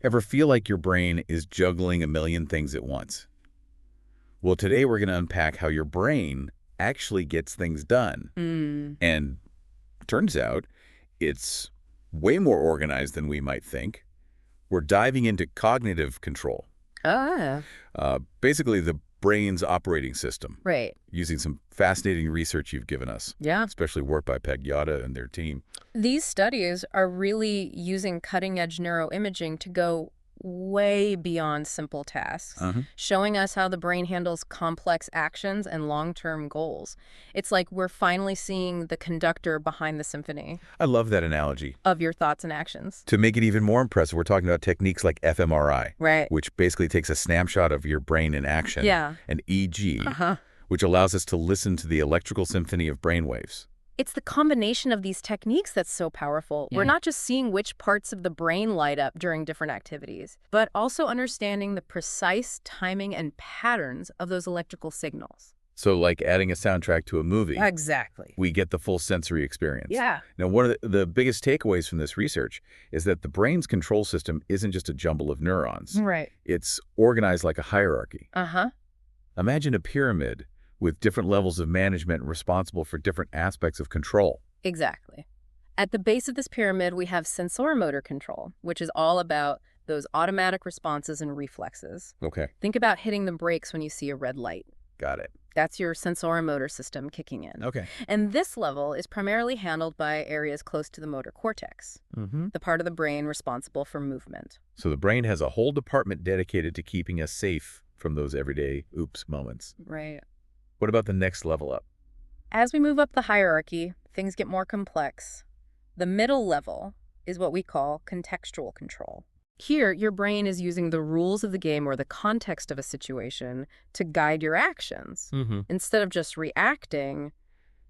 Ever feel like your brain is juggling a million things at once? Well, today we're going to unpack how your brain actually gets things done. And turns out it's way more organized than we might think. We're diving into cognitive control, Ah, basically the brain's operating system, right. using some fascinating research you've given us, Yeah. especially work by Peg Yada and their team. These studies are really using cutting-edge neuroimaging to go way beyond simple tasks, showing us how the brain handles complex actions and long-term goals. It's like we're finally seeing the conductor behind the symphony I love that analogy. of your thoughts and actions. To make it even more impressive, we're talking about techniques like fMRI, Right. which basically takes a snapshot of your brain in action, Yeah. and EEG, Uh-huh. which allows us to listen to the electrical symphony of brainwaves. It's the combination of these techniques that's so powerful. We're not just seeing which parts of the brain light up during different activities, but also understanding the precise timing and patterns of those electrical signals. So like adding a soundtrack to a movie, Exactly. we get the full sensory experience. Yeah. Now, one of the biggest takeaways from this research is that the brain's control system isn't just a jumble of neurons. Right. It's organized like a hierarchy. Uh-huh. Imagine a pyramid with different levels of management responsible for different aspects of control. Exactly. At the base of this pyramid, we have sensorimotor control, which is all about those automatic responses and reflexes. Okay, Think about hitting the brakes when you see a red light. got it. That's your sensorimotor system kicking in. Okay. And this level is primarily handled by areas close to the motor cortex, the part of the brain responsible for movement. So the brain has a whole department dedicated to keeping us safe from those everyday oops moments. Right. What about the next level up? As we move up the hierarchy, things get more complex. The middle level is what we call contextual control. Here, your brain is using the rules of the game or the context of a situation to guide your actions. Instead of just reacting,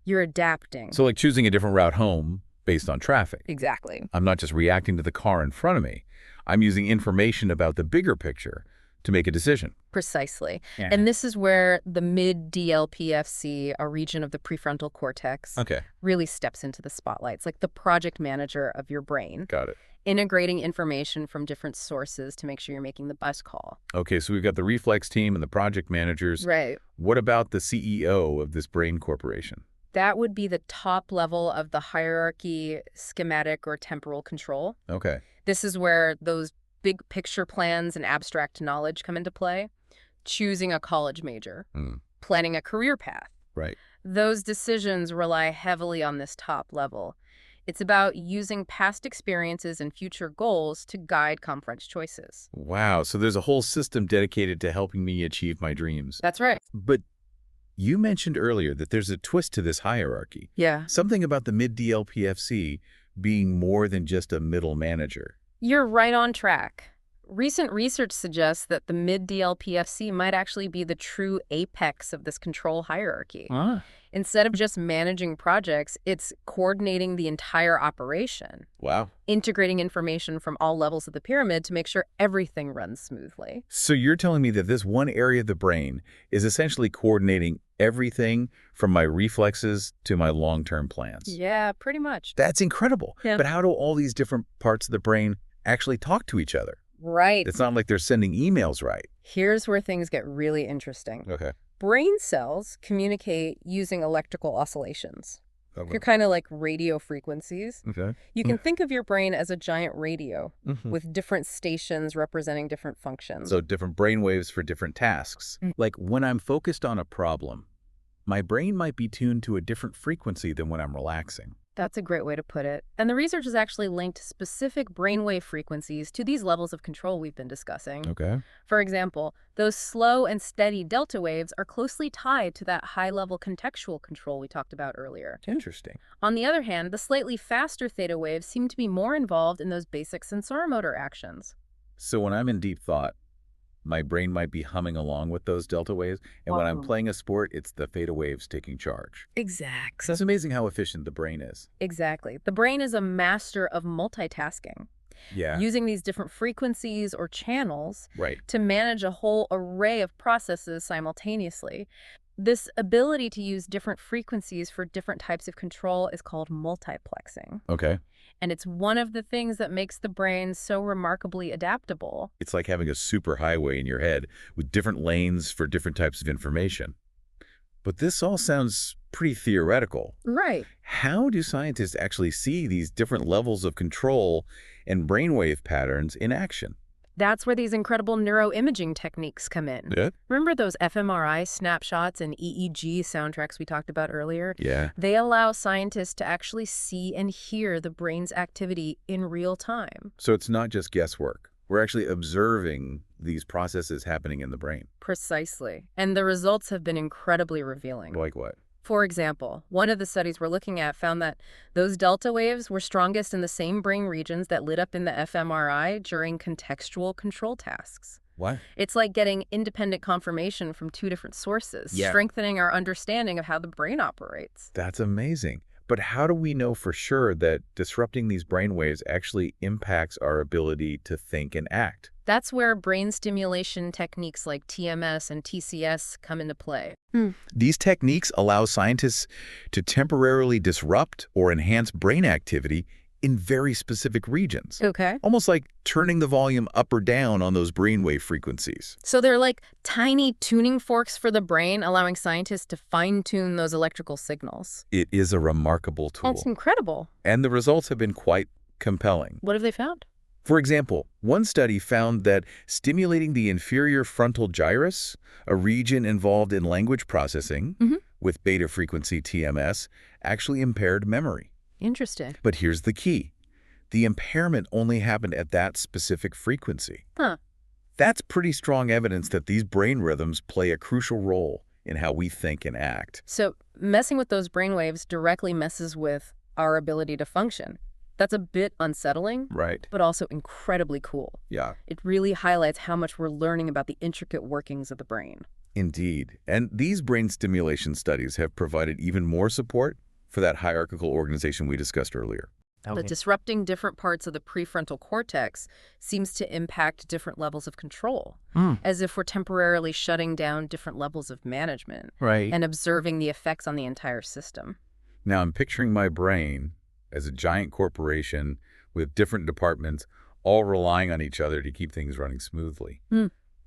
you're adapting. So like choosing a different route home based on traffic. Exactly. I'm not just reacting to the car in front of me. I'm using information about the bigger picture to make a decision. Precisely. And this is where the mid-DLPFC, a region of the prefrontal cortex, really steps into the spotlight. It's like the project manager of your brain, Got it. integrating information from different sources to make sure you're making the best call. Okay, so we've got the reflex team and the project managers. Right. What about the CEO of this brain corporation? That would be the top level of the hierarchy, schematic, or temporal control. Okay. This is where those big picture plans and abstract knowledge come into play. Choosing a college major, planning a career path. Right. Those decisions rely heavily on this top level. It's about using past experiences and future goals to guide complex choices. Wow, so there's a whole system dedicated to helping me achieve my dreams. That's right. But you mentioned earlier that there's a twist to this hierarchy. Yeah. Something about the mid-DLPFC being more than just a middle manager. You're right on track. Recent research suggests that the mid-DLPFC might actually be the true apex of this control hierarchy. Instead of just managing projects, it's coordinating the entire operation, Wow. integrating information from all levels of the pyramid to make sure everything runs smoothly. So you're telling me that this one area of the brain is essentially coordinating everything from my reflexes to my long-term plans. Yeah, pretty much. That's incredible. Yeah. But how do all these different parts of the brain actually talk to each other? Right. It's not like they're sending emails, right? Here's where things get really interesting. Okay. Brain cells communicate using electrical oscillations. They're kind of like radio frequencies. Okay. You can think of your brain as a giant radio with different stations representing different functions. So different brain waves for different tasks. Like when I'm focused on a problem, my brain might be tuned to a different frequency than when I'm relaxing. That's a great way to put it. And the research has actually linked specific brainwave frequencies to these levels of control we've been discussing. Okay. For example, those slow and steady delta waves are closely tied to that high-level contextual control we talked about earlier. Interesting. On the other hand, the slightly faster theta waves seem to be more involved in those basic sensorimotor actions. So when I'm in deep thought, my brain might be humming along with those delta waves, and when I'm playing a sport, it's the theta waves taking charge. Exactly. It's amazing how efficient the brain is. Exactly. The brain is a master of multitasking, Yeah. using these different frequencies or channels Right. to manage a whole array of processes simultaneously. This ability to use different frequencies for different types of control is called multiplexing. Okay. And it's one of the things that makes the brain so remarkably adaptable. It's like having a super highway in your head with different lanes for different types of information. But this all sounds pretty theoretical. Right. How do scientists actually see these different levels of control and brainwave patterns in action? That's where these incredible neuroimaging techniques come in. Yeah. Remember those fMRI snapshots and EEG soundtracks we talked about earlier? Yeah. They allow scientists to actually see and hear the brain's activity in real time. So it's not just guesswork. We're actually observing these processes happening in the brain. Precisely. And the results have been incredibly revealing. Like what? For example, one of the studies we're looking at found that those delta waves were strongest in the same brain regions that lit up in the fMRI during contextual control tasks. What? It's like getting independent confirmation from two different sources, Yeah. strengthening our understanding of how the brain operates. That's amazing. But how do we know for sure that disrupting these brainwaves actually impacts our ability to think and act? That's where brain stimulation techniques like TMS and TCS come into play. These techniques allow scientists to temporarily disrupt or enhance brain activity in very specific regions. Okay. Almost like turning the volume up or down on those brainwave frequencies. So they're like tiny tuning forks for the brain, allowing scientists to fine-tune those electrical signals. It is a remarkable tool. That's incredible. And the results have been quite compelling. What have they found? For example, one study found that stimulating the inferior frontal gyrus, a region involved in language processing, with beta frequency TMS, actually impaired memory. Interesting. But here's the key. The impairment only happened at that specific frequency. Huh. That's pretty strong evidence that these brain rhythms play a crucial role in how we think and act. So messing with those brainwaves directly messes with our ability to function. That's a bit unsettling, Right. but also incredibly cool. Yeah, It really highlights how much we're learning about the intricate workings of the brain. indeed. And these brain stimulation studies have provided even more support for that hierarchical organization we discussed earlier. But disrupting different parts of the prefrontal cortex seems to impact different levels of control, as if we're temporarily shutting down different levels of management Right. and observing the effects on the entire system. Now I'm picturing my brain as a giant corporation with different departments all relying on each other to keep things running smoothly.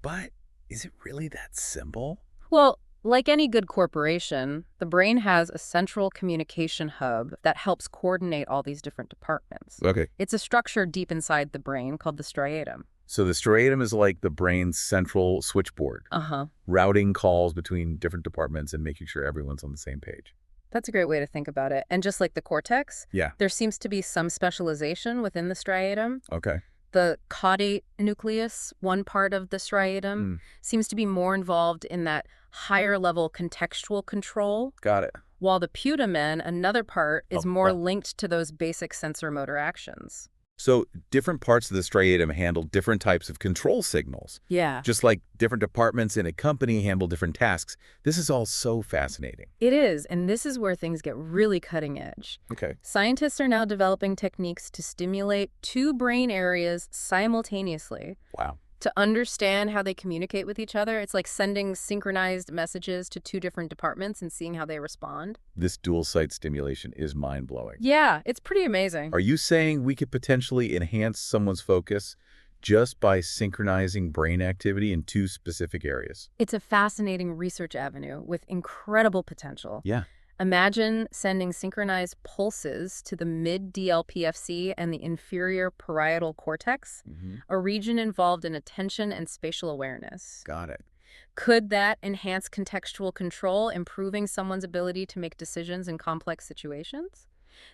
But is it really that simple? Well, like any good corporation, the brain has a central communication hub that helps coordinate all these different departments. Okay. It's a structure deep inside the brain called the striatum. So the striatum is like the brain's central switchboard, Uh-huh. routing calls between different departments and making sure everyone's on the same page. That's a great way to think about it. And just like the cortex, Yeah. there seems to be some specialization within the striatum. Okay. The caudate nucleus, one part of the striatum, seems to be more involved in that higher level contextual control, Got it. while the putamen, another part, is Oh, more right. linked to those basic sensor motor actions. So different parts of the striatum handle different types of control signals. Yeah. Just like different departments in a company handle different tasks. This is all so fascinating. It is, and this is where things get really cutting edge. Okay. Scientists are now developing techniques to stimulate two brain areas simultaneously Wow. to understand how they communicate with each other. It's like sending synchronized messages to two different departments and seeing how they respond. This dual site stimulation is mind-blowing. Yeah, it's pretty amazing. Are you saying we could potentially enhance someone's focus just by synchronizing brain activity in two specific areas? It's a fascinating research avenue with incredible potential. Yeah. Imagine sending synchronized pulses to the mid-DLPFC and the inferior parietal cortex, a region involved in attention and spatial awareness. Got it. Could that enhance contextual control, improving someone's ability to make decisions in complex situations?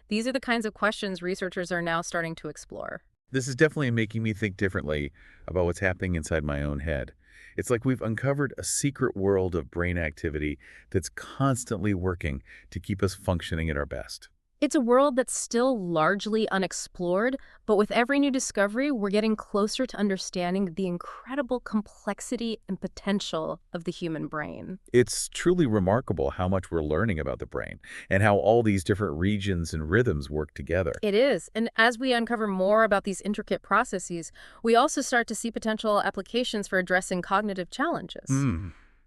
These are the kinds of questions researchers are now starting to explore. This is definitely making me think differently about what's happening inside my own head. It's like we've uncovered a secret world of brain activity that's constantly working to keep us functioning at our best. It's a world that's still largely unexplored, but with every new discovery, we're getting closer to understanding the incredible complexity and potential of the human brain. It's truly remarkable how much we're learning about the brain and how all these different regions and rhythms work together. It is, and as we uncover more about these intricate processes, we also start to see potential applications for addressing cognitive challenges.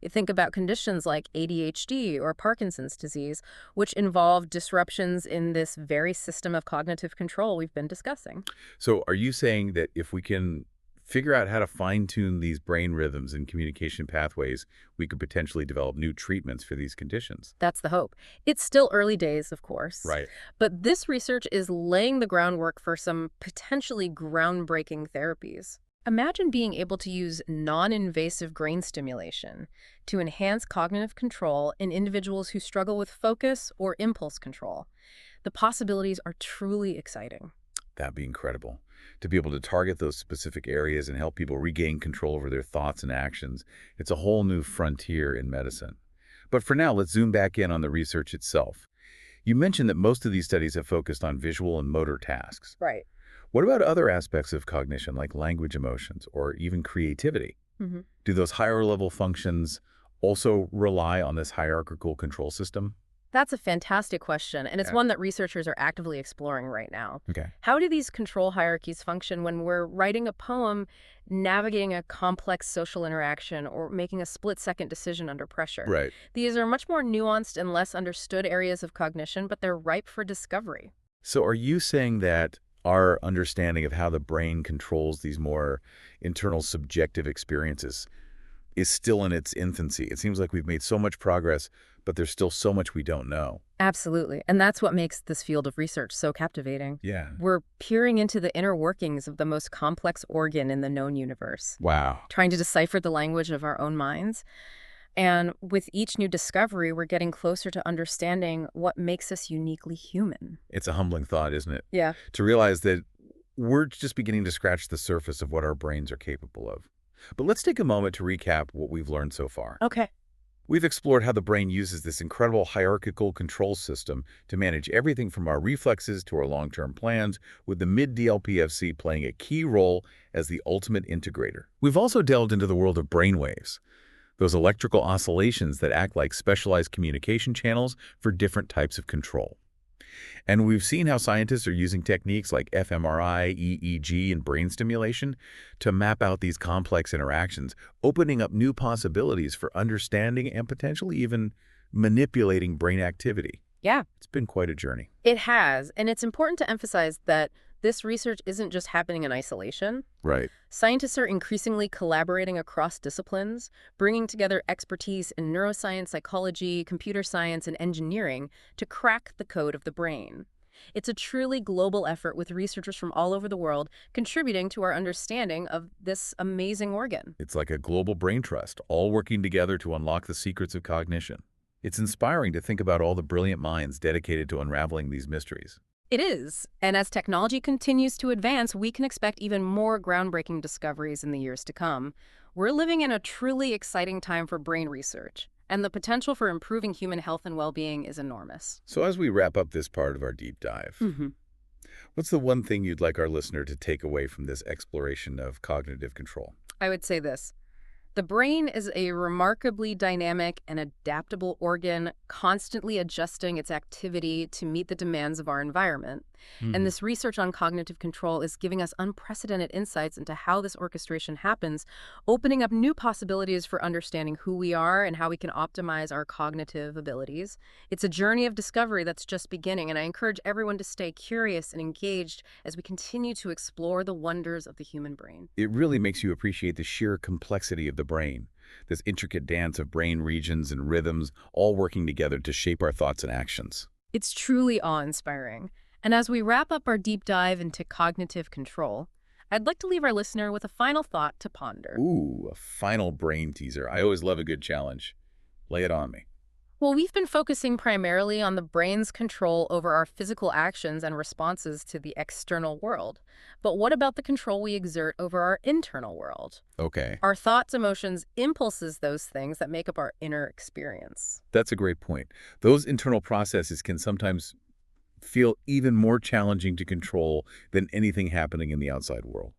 You think about conditions like ADHD or Parkinson's disease, which involve disruptions in this very system of cognitive control we've been discussing. So are you saying that if we can figure out how to fine-tune these brain rhythms and communication pathways, we could potentially develop new treatments for these conditions? That's the hope. It's still early days, of course, Right. but this research is laying the groundwork for some potentially groundbreaking therapies. Imagine being able to use non-invasive brain stimulation to enhance cognitive control in individuals who struggle with focus or impulse control. The possibilities are truly exciting. That'd be incredible. To be able to target those specific areas and help people regain control over their thoughts and actions, it's a whole new frontier in medicine. But for now, let's zoom back in on the research itself. You mentioned that most of these studies have focused on visual and motor tasks. Right. What about other aspects of cognition like language emotions or even creativity? Mhm. Do those higher level functions also rely on this hierarchical control system? That's a fantastic question, and it's Yeah. one that researchers are actively exploring right now. Okay. How do these control hierarchies function when we're writing a poem, navigating a complex social interaction, or making a split-second decision under pressure? Right. These are much more nuanced and less understood areas of cognition, but they're ripe for discovery. So are you saying that our understanding of how the brain controls these more internal subjective experiences is still in its infancy? It seems like we've made so much progress, but there's still so much we don't know. Absolutely, and that's what makes this field of research so captivating. Yeah. We're peering into the inner workings of the most complex organ in the known universe, Wow. trying to decipher the language of our own minds. And with each new discovery, we're getting closer to understanding what makes us uniquely human. It's a humbling thought, isn't it? Yeah. To realize that we're just beginning to scratch the surface of what our brains are capable of. But let's take a moment to recap what we've learned so far. Okay. We've explored how the brain uses this incredible hierarchical control system to manage everything from our reflexes to our long-term plans, with the mid-DLPFC playing a key role as the ultimate integrator. We've also delved into the world of brainwaves, those electrical oscillations that act like specialized communication channels for different types of control. And we've seen how scientists are using techniques like fMRI, EEG, and brain stimulation to map out these complex interactions, opening up new possibilities for understanding and potentially even manipulating brain activity. Yeah. It's been quite a journey. It has, and it's important to emphasize that this research isn't just happening in isolation. Right. Scientists are increasingly collaborating across disciplines, bringing together expertise in neuroscience, psychology, computer science, and engineering to crack the code of the brain. It's a truly global effort with researchers from all over the world contributing to our understanding of this amazing organ. It's like a global brain trust, all working together to unlock the secrets of cognition. It's inspiring to think about all the brilliant minds dedicated to unraveling these mysteries. It is, and as technology continues to advance, we can expect even more groundbreaking discoveries in the years to come. We're living in a truly exciting time for brain research, and the potential for improving human health and well-being is enormous. So as we wrap up this part of our deep dive, what's the one thing you'd like our listener to take away from this exploration of cognitive control? I would say this. The brain is a remarkably dynamic and adaptable organ, constantly adjusting its activity to meet the demands of our environment. And this research on cognitive control is giving us unprecedented insights into how this orchestration happens, opening up new possibilities for understanding who we are and how we can optimize our cognitive abilities. It's a journey of discovery that's just beginning, and I encourage everyone to stay curious and engaged as we continue to explore the wonders of the human brain. It really makes you appreciate the sheer complexity of the brain, this intricate dance of brain regions and rhythms all working together to shape our thoughts and actions. It's truly awe-inspiring. And as we wrap up our deep dive into cognitive control, I'd like to leave our listener with a final thought to ponder. Ooh, a final brain teaser. I always love a good challenge. Lay it on me. Well, we've been focusing primarily on the brain's control over our physical actions and responses to the external world. But what about the control we exert over our internal world? Okay, Our thoughts, emotions, impulses, those things that make up our inner experience. that's a great point. Those internal processes can sometimes feel even more challenging to control than anything happening in the outside world.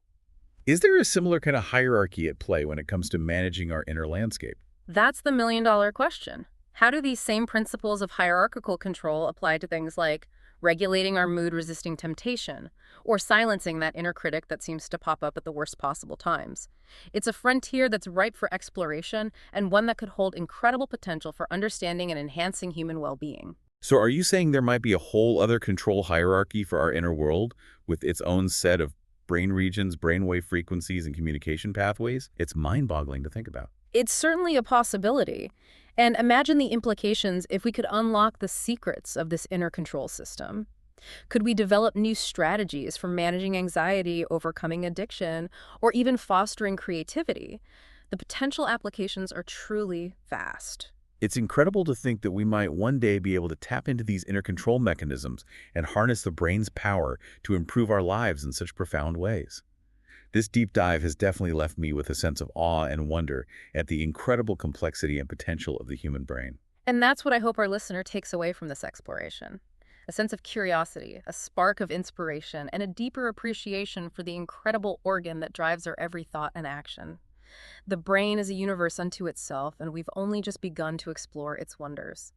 Is there a similar kind of hierarchy at play when it comes to managing our inner landscape? That's the million-dollar question. How do these same principles of hierarchical control apply to things like regulating our mood-resisting temptation, or silencing that inner critic that seems to pop up at the worst possible times. It's a frontier that's ripe for exploration and one that could hold incredible potential for understanding and enhancing human well-being. So are you saying there might be a whole other control hierarchy for our inner world with its own set of brain regions, brainwave frequencies, and communication pathways? It's mind-boggling to think about. It's certainly a possibility. And imagine the implications if we could unlock the secrets of this inner control system. Could we develop new strategies for managing anxiety, overcoming addiction, or even fostering creativity? The potential applications are truly vast. It's incredible to think that we might one day be able to tap into these inner control mechanisms and harness the brain's power to improve our lives in such profound ways. This deep dive has definitely left me with a sense of awe and wonder at the incredible complexity and potential of the human brain. And that's what I hope our listener takes away from this exploration. A sense of curiosity, a spark of inspiration, and a deeper appreciation for the incredible organ that drives our every thought and action. The brain is a universe unto itself, and we've only just begun to explore its wonders.